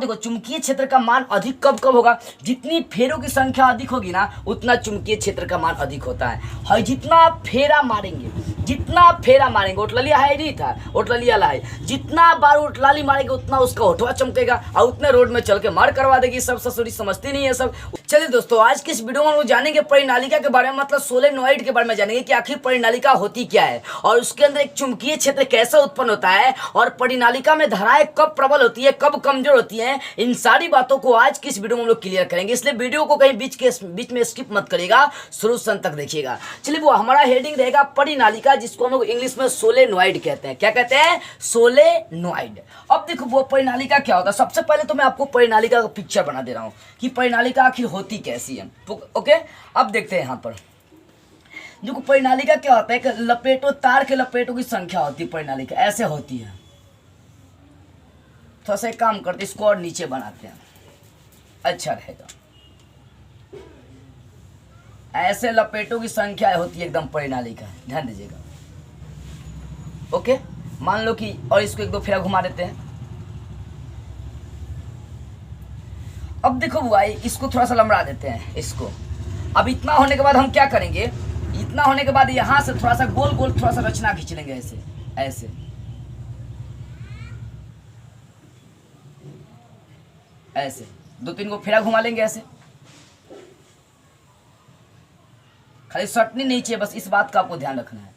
देखो चुंबकीय क्षेत्र का मान अधिक कब कब होगा, जितनी फेरों की संख्या अधिक होगी ना उतना चुंबकीय क्षेत्र का मान अधिक होता है। जितना फेरा मारेंगे ओटलिया है नहीं था, ओटलिया ला है, जितना बार ओटलाली मारेंगे उतना उसका होठवा चमकेगा और उतने रोड में चल के मार करवा देगी। सब ससुरी समझती नहीं है सब। चलिए दोस्तों, आज की इस वीडियो में हम लोग जानेंगे परिनालिका के बारे में, मतलब सोलेनॉइड के बारे में जानेंगे कि आखिर परिनालिका होती क्या है और उसके अंदर एक चुंबकीय क्षेत्र कैसे उत्पन्न होता है और परिनालिका में धाराएं कब प्रबल होती है, कब कमजोर होती है। इन सारी बातों को आज की इस वीडियो में हम लोग क्लियर करेंगे, इसलिए वीडियो को कहीं बीच में स्किप मत करिएगा, शुरू से अंत तक देखिएगा। चलिए, वो हमारा हेडिंग रहेगा परिनालिका, जिसको हम लोग इंग्लिश में सोलेनॉइड कहते हैं। क्या कहते हैं? सोलेनॉइड। अब देखो वो परिनालिका क्या होता है। सबसे पहले तो मैं आपको परिनालिका का पिक्चर बना दे रहा हूँ कि परिनालिका आखिर होती कैसी है। तो ओके, अब देखते हैं यहाँ पर देखो परिनालिका क्या होता है कि लपेटों, तार के लपेटों की संख्या होती है। परिनालिका ऐसे होती है। थोड़ा सा एक काम करते, इसको और नीचे बनाते हैं, अच्छा रहेगा। ऐसे लपेटों की संख्या होती है एकदम परिनालिका, ध्यान दीजिएगा। ओके, मान लो कि, और इसको एक दो फेरा घुमा देते हैं। अब देखो भाई, इसको थोड़ा सा लंबा देते हैं इसको। अब इतना होने के बाद हम क्या करेंगे, इतना होने के बाद यहां से थोड़ा सा गोल गोल थोड़ा सा रचना खींच लेंगे, ऐसे ऐसे ऐसे दो तीन को फेरा घुमा लेंगे ऐसे। खाली सटनी नहीं चाहिए, बस इस बात का आपको ध्यान रखना है,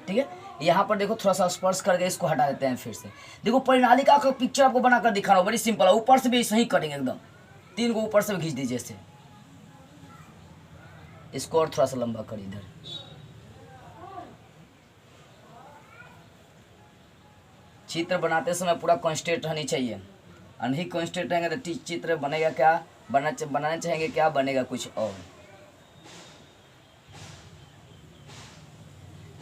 ठीक है। यहाँ पर देखो थोड़ा सा स्पर्श करके इसको हटा देते हैं फिर से। देखो परिनालिका का पिक्चर आपको बनाकर दिखा रहा हूँ, बड़ी सिंपल है। ऊपर से भी ऐसे ही करेंगे एकदम, तीन को ऊपर से भी खींच दीजिए ऐसे। इसको और थोड़ा सा लंबा कर इधर। चित्र बनाते समय पूरा कॉन्स्टेंट रहनी चाहिए, नहीं कॉन्स्टेंट रहेंगे तो चित्र बनेगा क्या, बनाना चाहेंगे क्या, बनेगा कुछ और।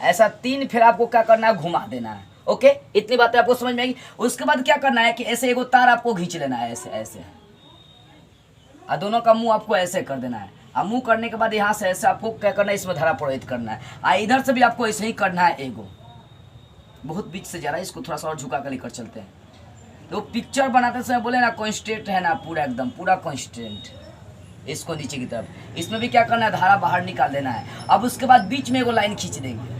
ऐसा तीन फिर आपको क्या करना है, घुमा देना है। ओके, इतनी बातें आपको समझ में आएगी। उसके बाद क्या करना है कि ऐसे एगो तार आपको खींच लेना है ऐसे ऐसे, और दोनों का मुंह आपको ऐसे कर देना है। और मुंह करने के बाद यहाँ से ऐसे आपको क्या करना है, इसमें धारा प्रवाहित करना है। और इधर से भी आपको ऐसे ही करना है। एगो बहुत बीच से जा रहा है, इसको थोड़ा सा और झुका कर लेकर चलते हैं। तो पिक्चर बनाते समय बोले ना कॉन्स्टेंट है ना, पूरा एकदम पूरा कॉन्स्टेंट। इसको नीचे की तरफ, इसमें भी क्या करना है, धारा बाहर निकाल देना है। अब उसके बाद बीच में एगो लाइन खींच देंगे।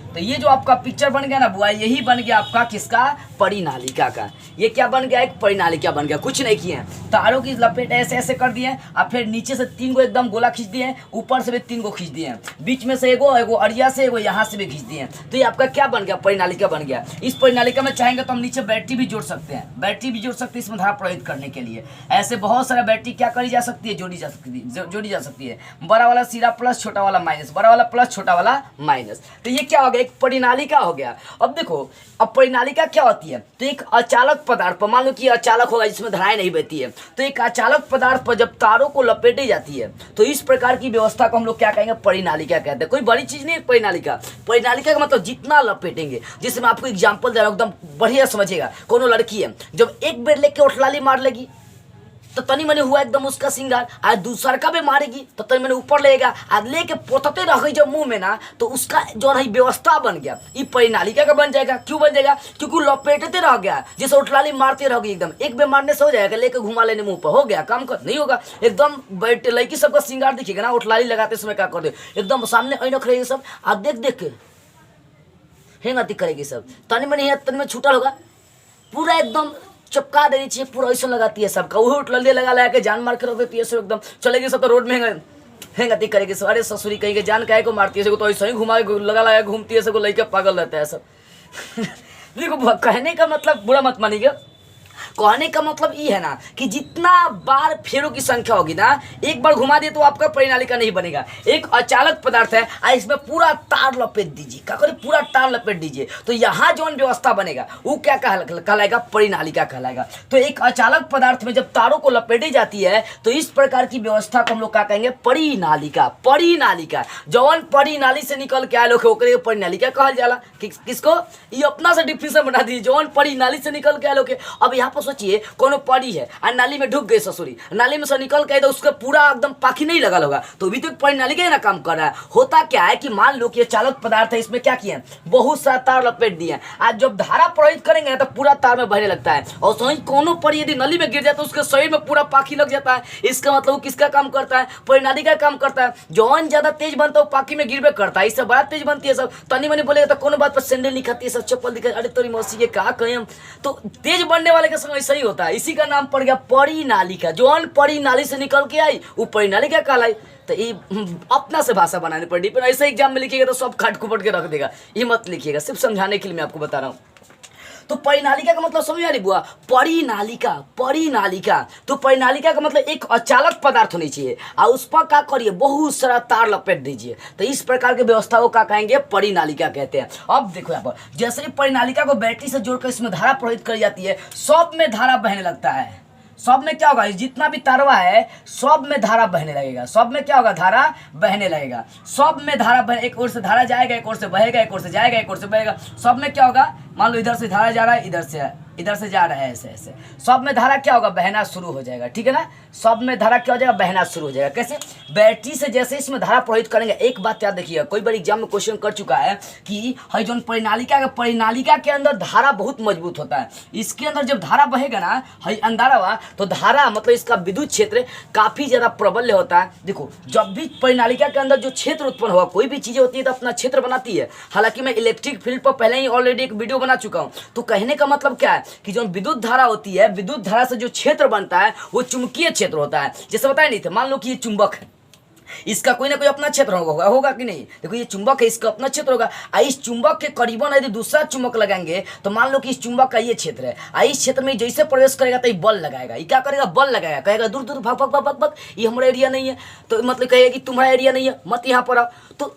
तो ये जो आपका पिक्चर बन गया ना बुआ, यही बन गया आपका किसका, परिनालिका का। ये क्या बन गया, एक परिनालिका बन गया। कुछ नहीं किए, तारों की लपेट ऐसे ऐसे कर दिए और फिर नीचे से तीन को एकदम गोला खींच दिए, ऊपर से भी तीन को खींच दिए, बीच में से एगो अड़िया से एगो यहाँ से भी खींच दिए। तो ये आपका क्या बन गया, परिनालिका बन गया। इस परिनालिका में चाहेंगे तो हम नीचे बैटरी भी जोड़ सकते हैं, बैटरी भी जोड़ सकते हैं इसमें धारा प्रवाहित करने के लिए। ऐसे बहुत सारा बैटरी क्या करी जा सकती है, जोड़ी जा सकती है। बड़ा वाला सिरा प्लस, छोटा वाला माइनस, बड़ा वाला प्लस, छोटा वाला माइनस। तो ये क्या हो गया, एक परिनालिका हो गया। अब देखो, अब परिनालिका क्या होती है, तो एक अचालक पदार्थ, मान लो कि अचालक होगा जिसमें धाराएं नहीं बहती है, तो एक अचालक पदार्थ पर जब तारों को लपेटी जाती है तो इस प्रकार की व्यवस्था को हम लोग क्या कहेंगे, परिनालिका कहते हैं। कोई बड़ी चीज नहीं है परिनालिका। परिनालिका का मतलब जितना लपेटेंगे, जैसे मैं आपको एग्जांपल दे रहा हूँ, एकदम बढ़िया समझिएगा। कोनो लड़की है, जब एक बेर लेके उठलाली मार लेगी तो तनी मनी हुआ एकदम उसका सिंगार, आज दूसरा का भी मारेगी तो तनी मनी ऊपर लेगा, आज लेके पोतते रह गई जब मुंह में ना, तो उसका जो है व्यवस्था बन गया, ये परिनालिका का बन जाएगा। क्यों बन जाएगा, क्योंकि लपेटते रह गया, जैसे उठलाली मारते रह गई एकदम, एक बेर मारने से हो जाएगा, लेके घुमा लेने मुंह पर हो गया काम, कर नहीं होगा। एकदम बैठे लड़की सबका सिंगार दिखेगा ना, उठलाली लगाते समय क्या कर दे, एकदम सामने ऐनक रहेगी सब, आज देख देख के हेंगती करेगी सब, तनी मनी तनी में छूटल होगा, पूरा एकदम चपका देनी चाहिए, पूरा ऐसा लगाती है सबका। वो उठलिए लगा के जान मार के रख देती है सब, एकदम चलेगी सब तो रोड में हेंगती करेगी सब। अरे ससुरी कहीं जान काहे को मारती है, तो ऐसा ही घुमा लगा घूमती है, सबको लड़का पागल रहता है सब। देखो कहने का मतलब बुरा मत मानिएगा, कहने का मतलब ये है ना कि जितना बार फेरों की संख्या होगी ना, एक बार घुमा दिए तो आपका परिनालिका नहीं बनेगा। एक अचालक पदार्थ है, इसमें पूरा तार लपेट दीजिए, क्या करें, पूरा तार लपेट दीजिए, तो यहाँ जो व्यवस्था बनेगा वो क्या कहलाएगा, परिनालिका कहलाएगा। तो एक अचालक पदार्थ में जब तारों को लपेटी जाती है तो इस प्रकार की व्यवस्था को हम लोग क्या कहेंगे, परिनालिका। परिनालिका जौन परिनाली से निकल के आए लोग परिनालिका कहल जाला। किसको, ये अपना से डिफिनेशन बना दीजिए, जौन परिनाली से निकल के आए लोग। अब यहाँ पर सोचिए कोनो परी है और नाली में ढुक गई ससुरी, नाली में से निकल के तो उसका पूरा एकदम पाखी नहीं लगा होगा, तो भी तो परी नाली का ही ना काम कर रहा है। होता क्या है कि मान लो कि ये चालक पदार्थ है, इसमें क्या किया है, बहुत सारा तार लपेट दिए। आज जब धारा प्रवाहित करेंगे तो पूरा तार में बहने लगता है, और सही कोनो परी यदि नली में गिर जाए तो उसके शरीर में पूरा पाखी लग जाता है। इसका मतलब किसका काम करता है, परिनाली का काम करता है। जौन ज्यादा तेज बनता है वो पाखी में गिरबे करता है, इससे बड़ा तेज बनती है। सब तनी मनी बोलेगा तो कोनो बात पर सैंडल नहीं खाती है, सब चप्पल दिखा, अरे तोरी मौसी के कहा कहें हम। तो तेज बनने वाले का समय सही होता है, इसी का नाम पड़ गया परिनालिका। जौन परिनाली से निकल के आई वो परिनालिका कहलाई। तो ये अपना से भाषा बनानी पड़ी, पर ऐसे एग्जाम में लिखिएगा तो सब काट कुपट के रख देगा, ये मत लिखिएगा, सिर्फ समझाने के लिए मैं आपको बता रहा हूँ। तो परिनालिका का मतलब समझ आ रही बुआ, परिनालिका, परिनालिका। तो परिनालिका का मतलब एक अचालक पदार्थ होनी चाहिए और उस पर क्या करिए, बहुत सारा तार लपेट दीजिए। तो इस प्रकार की व्यवस्था को क्या कहेंगे, परिनालिका कहते हैं। अब देखो यहाँ पर जैसे ही परिनालिका को बैटरी से जोड़कर इसमें धारा प्रवाहित करी जाती है, सब में धारा बहने लगता है। सब में क्या होगा, जितना भी तारवा है सब में धारा बहने लगेगा। सब में क्या होगा, धारा बहने लगेगा। सब में धारा बह, एक ओर से धारा जाएगा, एक ओर से बहेगा, एक ओर से जाएगा, एक ओर से बहेगा। सब में क्या होगा, मान लो इधर से धारा जा रहा है, इधर से जा रहा है, ऐसे ऐसे। सब में धारा क्या होगा, बहना शुरू हो जाएगा, ठीक है ना। सब में धारा क्या हो जाएगा, बहना शुरू हो जाएगा। कैसे, बैटरी से जैसे इसमें धारा प्रवाहित करेंगे। एक बात याद रखिएगा, कोई बड़ी एग्जाम में क्वेश्चन कर चुका है कि हई जो परिनालिका के अंदर धारा बहुत मजबूत होता है। इसके अंदर जब धारा बहेगा ना, हई अंधारा हुआ, तो धारा मतलब इसका विद्युत क्षेत्र काफी ज्यादा प्रबल होता है। देखो जब भी परिनालिका के अंदर जो क्षेत्र उत्पन्न होगा, कोई भी चीजें होती है तो अपना क्षेत्र बनाती है। हालांकि मैं इलेक्ट्रिक फील्ड पर पहले ही ऑलरेडी एक वीडियो बना चुका हूँ। तो कहने का मतलब क्या है कि जो विद्युत धारा होती है, विद्युत धारा से जो क्षेत्र बनता है वो चुंबकीय क्षेत्र होता है। जैसे बताया नहीं थे, मान लो कि ये चुंबक है, इसका कोई ना कोई अपना क्षेत्र होगा कि नहीं। देखो ये चुंबक है, इसका अपना क्षेत्र होगा। इस चुंबक के करीबन यदि दूसरा चुंबक लगाएंगे तो मान लो कि इस चुंबक का ये क्षेत्र है, इस क्षेत्र में जैसे प्रवेश करेगा तो ये बल लगाएगा। ये क्या करेगा, बल लगाएगा, कहेगा दूर दूर भाग भाग भाग भाग भाग, ये हमारा एरिया नहीं है। तो मतलब कहेगा कि तुम्हारा एरिया नहीं है, मत यहाँ पर आओ।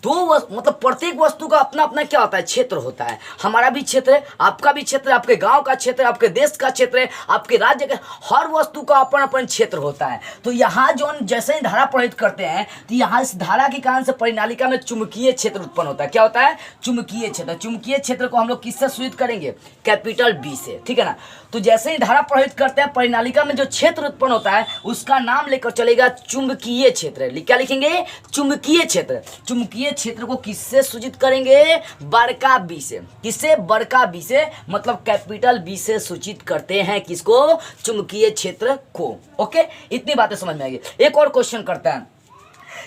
तो मतलब प्रत्येक वस्तु का अपना अपना क्या होता है, क्षेत्र होता है। हमारा भी क्षेत्र है, आपका भी क्षेत्र है, आपके गांव का क्षेत्र है, आपके देश का क्षेत्र है, आपके राज्य का, हर वस्तु का अपन अपन क्षेत्र होता है। तो यहाँ जो जैसे ही धारा प्रवाहित करते हैं तो यहाँ इस धारा के कारण से परिनालिका में चुंबकीय क्षेत्र उत्पन्न होता है। क्या होता है, चुंबकीय क्षेत्र। चुंबकीय क्षेत्र को हम लोग किससे सूचित करेंगे, कैपिटल बी से, ठीक है ना। तो जैसे ही धारा प्रवाहित करते हैं, परिनालिका में जो क्षेत्र उत्पन्न होता है उसका नाम लेकर चलेगा चुंबकीय क्षेत्र। क्या लिखेंगे, चुंबकीय क्षेत्र। चुंबकीय क्षेत्र को किससे सूचित करेंगे, बड़का बी से। किससे, बड़का बी से, मतलब कैपिटल बी से सूचित करते हैं किसको, चुंबकीय क्षेत्र को। ओके, इतनी बातें समझ में आएगी। एक और क्वेश्चन करते हैं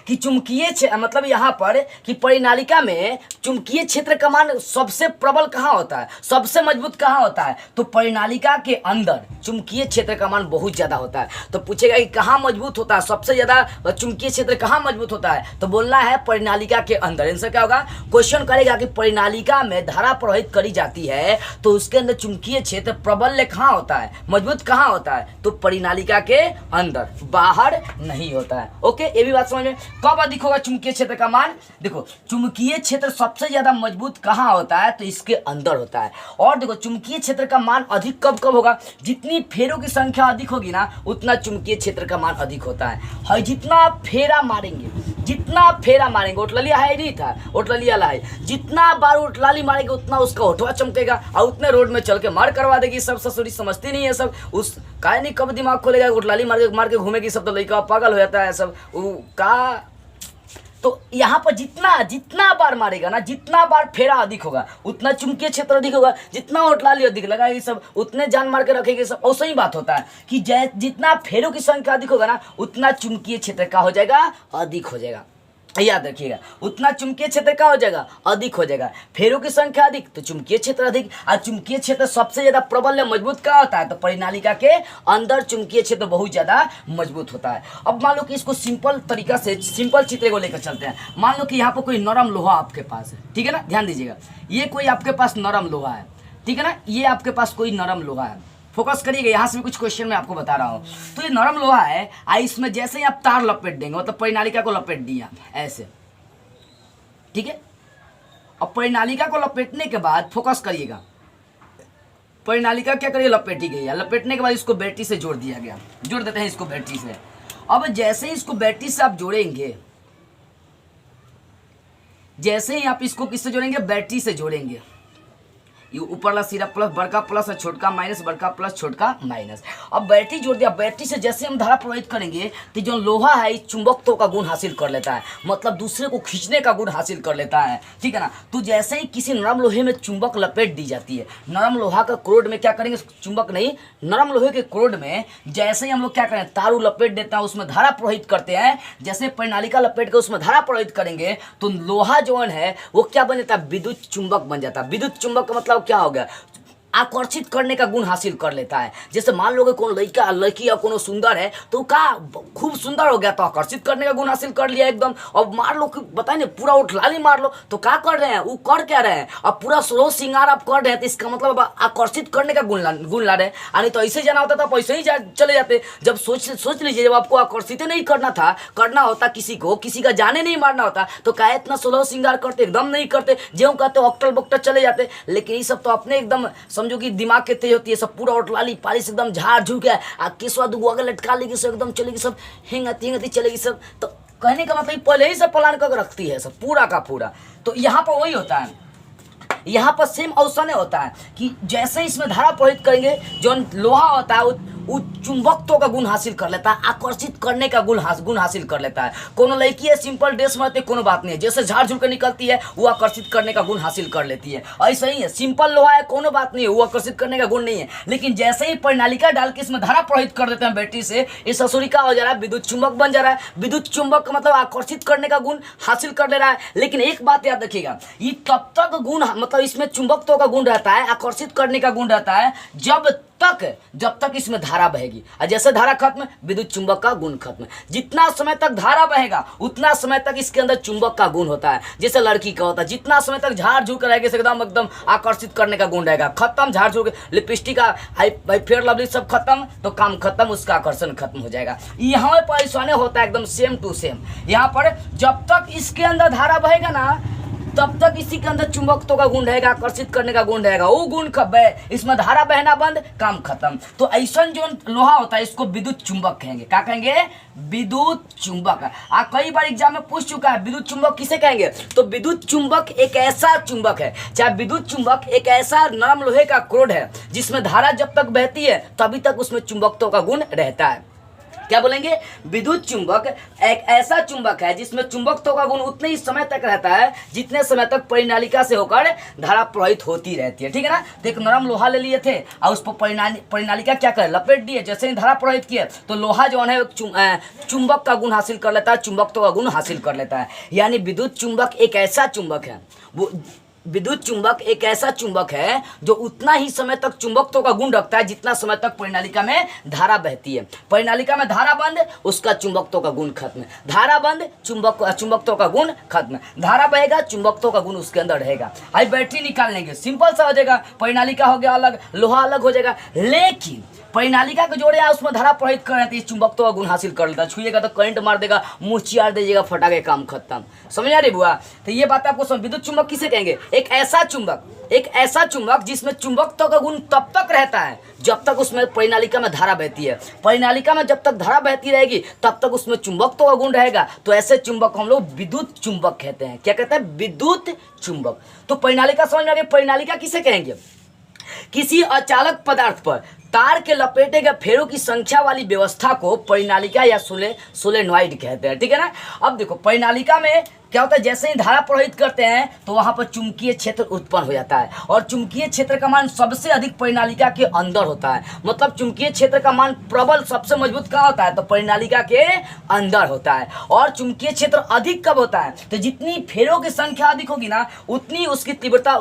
कि चुंबकीय मतलब यहाँ पर कि परिनालिका में चुंबकीय क्षेत्र का मान सबसे प्रबल कहाँ होता है, सबसे मजबूत कहाँ होता है। तो परिनालिका के अंदर चुंबकीय क्षेत्र का मान बहुत ज्यादा होता है। तो पूछेगा कि कहाँ मजबूत होता है, सबसे ज्यादा चुंबकीय क्षेत्र कहाँ मजबूत होता है, तो बोलना है परिनालिका के अंदर। आंसर क्या होगा, क्वेश्चन करेगा कि परिनालिका में धारा प्रवाहित करी जाती है तो उसके अंदर चुंबकीय क्षेत्र प्रबल कहाँ होता है, मजबूत कहाँ होता है, तो परिनालिका के अंदर, बाहर नहीं होता है। ओके, ये भी बात समझ में। कब अधिक होगा चुंबकीय क्षेत्र का मान, देखो चुंबकीय क्षेत्र सबसे ज्यादा मजबूत कहाँ होता है, तो इसके अंदर होता है। और देखो चुंबकीय क्षेत्र का मान अधिक कब कब होगा, जितनी फेरों की संख्या अधिक होगी ना उतना चुंबकीय क्षेत्र का मान अधिक होता है। जितना फेरा मारेंगे, जितना फेरा मारेंगे, ओटलिया है नहीं था, ओटलिया ला है, जितना बार ओटलाली मारेंगे उतना उसका ओठवा चमकेगा और उतने रोड में चल के मार करवा देगी। सब ससुरी समझती नहीं है, सब उस का नहीं कब दिमाग खोलेगा, ओटलाली मार के घूमेगी, सब तो लड़का पागल हो जाता है सब का। तो यहाँ पर जितना बार मारेगा ना, जितना बार फेरा अधिक होगा उतना चुंबकीय क्षेत्र अधिक होगा, जितना ओटलाली अधिक लगाएगी सब उतने जान मार के रखेगी सब। और सही बात होता है कि जितना फेरों की संख्या अधिक होगा ना उतना चुंबकीय क्षेत्र का हो जाएगा, अधिक हो जाएगा। याद रखिएगा, उतना चुंबकीय क्षेत्र का हो जाएगा, अधिक हो जाएगा। फेरों की संख्या अधिक तो चुंबकीय क्षेत्र अधिक। और चुंबकीय क्षेत्र सबसे ज्यादा प्रबल या मजबूत क्या होता है, तो परिनालिका के अंदर चुंबकीय क्षेत्र बहुत ज्यादा मजबूत होता है। अब मान लो कि इसको सिंपल तरीका से, सिंपल चित्र को लेकर चलते हैं। मान लो कि यहाँ पर कोई नरम लोहा आपके पास है, ठीक है ना, ध्यान दीजिएगा, ये कोई आपके पास नरम लोहा है, ठीक है ना, ये आपके पास कोई नरम लोहा है। फोकस करिएगा, यहाँ से भी कुछ क्वेश्चन मैं आपको बता रहा हूँ। तो ये नरम लोहा है, इसमें जैसे ही आप तार लपेट देंगे, मतलब परिनालिका को लपेट दिया ऐसे, ठीक है। अब परिनालिका को लपेटने के बाद फोकस करिएगा, परिनालिका क्या करिए, लपेटी गई है। लपेटने के बाद इसको बैटरी से जोड़ दिया गया, जोड़ देते हैं इसको बैटरी से। अब जैसे ही इसको बैटरी से आप जोड़ेंगे, जैसे ही आप इसको किससे जोड़ेंगे, बैटरी से जोड़ेंगे, ये ऊपर वाला सिरा प्लस बड़का प्लस और छोटका माइनस, बड़का प्लस छोटका माइनस। अब बैटरी जोड़ दिया, बैटरी से जैसे हम धारा प्रवाहित करेंगे तो जो लोहा है इस चुंबकत्व का गुण हासिल कर लेता है, मतलब दूसरे को खींचने का गुण हासिल कर लेता है, ठीक है ना। तो जैसे ही किसी नरम लोहे में चुंबक लपेट दी जाती है, नरम लोहा का क्रोड में क्या करेंगे, चुंबक नहीं, नरम लोहे के क्रोड में जैसे ही हम लोग क्या करें, तारू लपेट देते हैं, उसमें धारा प्रवाहित करते हैं, जैसे परिनालिका लपेट के उसमें धारा प्रवाहित करेंगे तो लोहा जो है वो क्या बन जाता है, विद्युत चुंबक बन जाता है। विद्युत चुंबक का मतलब क्या हो गया, आकर्षित करने का गुण हासिल कर लेता है। जैसे मान लो कि कौन लड़का लड़की या कोनो सुंदर है तो का खूब सुंदर हो गया तो आकर्षित करने का गुण हासिल कर लिया एकदम। अब मार लो कि बताए ना पूरा उठलाली मार लो तो क्या कर रहे हैं, वो कर क्या रहे हैं, अब पूरा सोलह श्रृंगार आप कर रहे हैं तो इसका मतलब आकर्षित करने का गुण ला रहे हैं। यानी तो ऐसे जाना होता था पैसे ही चले जाते। जब सोच लीजिए, जब आपको आकर्षित नहीं करना था, करना होता किसी को, किसी का जाने नहीं मारना होता तो क्या इतना सोलह श्रृंगार करते, एकदम नहीं करते, ज्यों कहते ऑक्टल बक्टल चले जाते। लेकिन ये सब तो अपने एकदम समझो कि दिमाग के तेज होती है, सब पूरा उठलाली पालिश एकदम झाड़ झूड़ के केसवा दुगो आगे लटका लेगी, सब एकदम चलेगी, सब हिंगती चलेगी सब। तो कहने का मतलब पहले ही सब प्लान करके रखती है सब पूरा का पूरा। तो यहाँ पर वही होता है, यहाँ पर सेम अवसर होता है कि जैसे इसमें धारा प्रवाहित करेंगे जो लोहा होता है वो चुंबकत्व का गुण हासिल कर लेता है, आकर्षित करने का गुण हासिल कर लेता है। कोनो लड़की है सिंपल ड्रेस में रहती है, कोनो बात नहीं है, जैसे झाड़ झूड़ के निकलती है वो आकर्षित करने का गुण हासिल कर लेती है। ऐसा ही है, सिंपल लोहा है, कोनो बात नहीं है, वो आकर्षित करने का गुण नहीं है। लेकिन जैसे ही परिनालिका डाल के इसमें धारा प्रवाहित कर देते हैं बैटरी से, इस ससुरी का हो जा रहा है, विद्युत चुंबक बन जा रहा है। विद्युत चुंबक का मतलब आकर्षित करने का गुण हासिल कर ले रहा है। लेकिन एक बात याद रखिएगा, ये तब तक गुण मतलब इसमें चुंबकत्व का गुण रहता है, आकर्षित करने का गुण रहता है जब तक इसमें धारा बहेगी। और जैसे धारा खत्म, विद्युत चुंबक का गुण खत्म। जितना समय तक धारा बहेगा उतना समय तक इसके अंदर चुंबक का गुण होता है। जैसे लड़की का होता है, जितना समय तक झाड़ झूड़ कर रहेगी एकदम आकर्षित करने का गुण रहेगा। खत्म झाड़ झूड़ के लिपस्टिक का फेयर लवली सब खत्म तो काम खत्म, उसका आकर्षण खत्म हो जाएगा। यहाँ पर ऐसा होता है एकदम सेम टू सेम। यहाँ पर जब तक इसके अंदर धारा बहेगा ना तब तक इसी के अंदर चुंबकत्व का गुण रहेगा, आकर्षित करने का गुण रहेगा। वो गुण कब है, इसमें धारा बहना बंद, काम खत्म। तो ऐसा जो लोहा होता है इसको विद्युत चुंबक कहेंगे। क्या कहेंगे, विद्युत चुंबक। कई बार एग्जाम में पूछ चुका है विद्युत चुंबक किसे कहेंगे, तो विद्युत चुंबक एक ऐसा चुंबक है, चाहे विद्युत चुंबक एक ऐसा नरम लोहे का क्रोड है जिसमें धारा जब तक बहती है तभी तक उसमें चुंबकत्व का गुण रहता है। क्या बोलेंगे, विद्युत चुंबक एक ऐसा चुंबक है जिसमें चुंबकत्व का गुण उतने ही समय तक रहता है जितने समय तक परिनालिका से होकर धारा प्रवाहित होती रहती है, ठीक है ना। तो एक नरम लोहा ले लिए थे और उस पर परिनालिका क्या करे, लपेट दिए। जैसे ही धारा प्रवाहित किए तो लोहा जो है चुंबक का गुण हासिल कर लेता है, चुंबकत्व का गुण हासिल कर लेता है। यानी विद्युत चुंबक एक ऐसा चुंबक है, वो विद्युत चुंबक एक ऐसा चुंबक है जो उतना ही समय तक चुंबकत्व का गुण रखता है जितना समय तक परिनालिका में धारा बहती है। परिनालिका में धारा बंद, उसका चुंबकत्व का गुण खत्म। धारा बंद, चुंबकत्व का गुण खत्म। धारा बहेगा, चुंबकत्व का गुण उसके अंदर रहेगा। आई बैटरी निकाल लेंगे, सिंपल सा हो जाएगा। परिनालिका हो गया अलग, लोहा अलग हो जाएगा। लेकिन परिनालिका को जोड़े उसमें धारा प्रवाहित कर रहे चुंबकत्व का गुण हासिल कर लेता है। छुएगा तो करंट मार देगा, मुँह चियार दीजिएगा, फटाके काम खत्म। समझ आ रही बुआ। तो ये बात आपको समझ। विद्युत चुंबक किसे कहेंगे, एक ऐसा चुंबक जिसमें चुंबकत्व का गुण तब तक रहता है जब तक उसमें परिनालिका में धारा बहती है। परिनालिका में जब तक धारा बहती रहेगी तब तक उसमें चुंबकत्व का गुण रहेगा। तो ऐसे चुंबक हम लोग विद्युत चुंबक कहते हैं। क्या कहते हैं, विद्युत चुंबक। तो परिनालिका समझ में आ गई। परिनालिका किसे कहेंगे, किसी अचालक पदार्थ पर तार के लपेटे गए फेरों की संख्या वाली व्यवस्था को परिनालिका या सोलेनॉइड कहते हैं, ठीक है ना। अब देखो परिनालिका में क्या होता है, जैसे ही धारा प्रवाहित करते हैं तो वहां पर चुंबकीय क्षेत्र उत्पन्न हो जाता है और चुंबकीय क्षेत्र का मान सबसे अधिक परिनालिका के अंदर होता है। मतलब चुंबकीय क्षेत्र का मान प्रबल सबसे मजबूत कहाँ होता है, तो परिनालिका के अंदर होता है। और चुंबकीय क्षेत्र अधिक कब होता है, तो जितनी फेरों की संख्या अधिक होगी ना उतनी उसकी तीव्रता,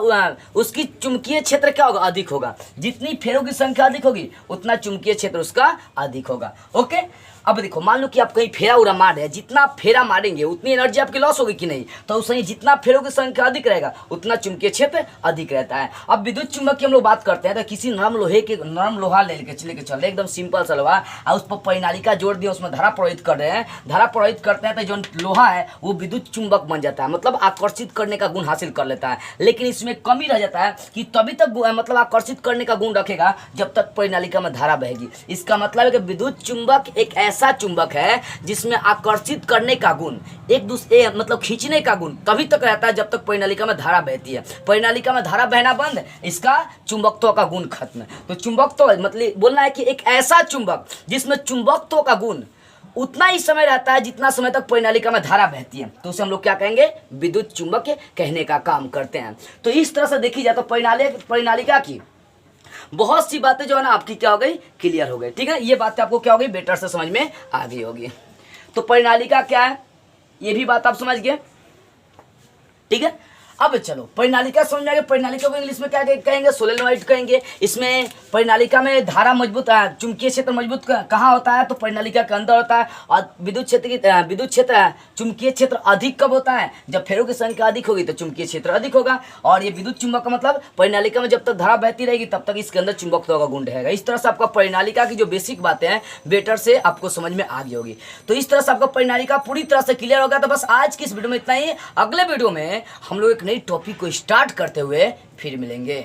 उसकी चुंबकीय क्षेत्र क्या होगा, अधिक होगा। जितनी फेरों की संख्या अधिक होगी उतना चुंबकीय क्षेत्र उसका अधिक होगा। ओके। अब देखो मान लो कि आप कहीं फेरा उरा मार रहे हैं, जितना फेरा मारेंगे उतनी एनर्जी आपकी लॉस होगी कि नहीं, तो सही जितना फेरों की संख्या अधिक रहेगा उतना चुंबकीय क्षेत्र अधिक रहता है। अब विद्युत चुंबक की हम लोग बात करते हैं तो किसी नरम लोहा लेके चल रहे एकदम सिंपल सा लोहा और उस पर परिनालिका जोड़ दिया, उसमें धारा प्रवाहित कर रहे हैं। धारा प्रवाहित करते हैं तो जो लोहा है वो विद्युत चुंबक बन जाता है, मतलब आकर्षित करने का गुण हासिल कर लेता है। लेकिन इसमें कमी रह जाता है कि तभी तक मतलब आकर्षित करने का गुण रखेगा जब तक परिनालिका में धारा बहेगी। इसका मतलब है कि विद्युत चुंबक एक ऐसा चुंबक है जिसमें आकर्षित करने का गुण, एक दूसरे मतलब खींचने का गुण तभी तक रहता है जब तक परिनालिका में धारा बहती है। परिनालिका में धारा बहना बंद, इसका चुंबकत्व का गुण खत्म। तो चुंबकत्व मतलब बोलना है कि एक ऐसा चुंबक जिसमें चुंबकत्व का गुण उतना ही समय रहता है जितना समय तक परिनालिका में धारा बहती है, तो उसे हम लोग क्या कहेंगे, विद्युत चुंबक कहने का काम करते हैं। तो इस तरह से देखी जाए तो परिनालिका की बहुत सी बातें जो है ना आपकी क्या हो गई, क्लियर हो गई। ठीक है, ये बातें आपको क्या हो गई, बेटर से समझ में आ गई होगी। तो परिनालिका क्या है ये भी बात आप समझ गए। ठीक है, अब चलो परिनालिका समझ में आ गया। परिनालिका को इंग्लिश में क्या कहेंगे, सोलेनोइड कहेंगे। इसमें परिनालिका में धारा मजबूत, चुंबकीय क्षेत्र मजबूत कहाँ होता है, तो परिनालिका के अंदर होता है। और विद्युत क्षेत्र चुंबकीय क्षेत्र अधिक कब होता है, जब फेरों की संख्या अधिक होगी तो चुंबकीय क्षेत्र अधिक होगा। और ये विद्युत चुंबक का मतलब परिनालिका में जब तक धारा बहती रहेगी तब तक इसके अंदर चुंबकत्व का गुण रहेगा। इस तरह से आपका परिनालिका की जो बेसिक बातें हैं बेटर से आपको समझ में आ गई होगी। तो इस तरह से आपका परिनालिका पूरी तरह से क्लियर होगा। तो बस आज की इस वीडियो में इतना ही। अगले वीडियो में हम लोग एक नई टॉपिक को स्टार्ट करते हुए फिर मिलेंगे।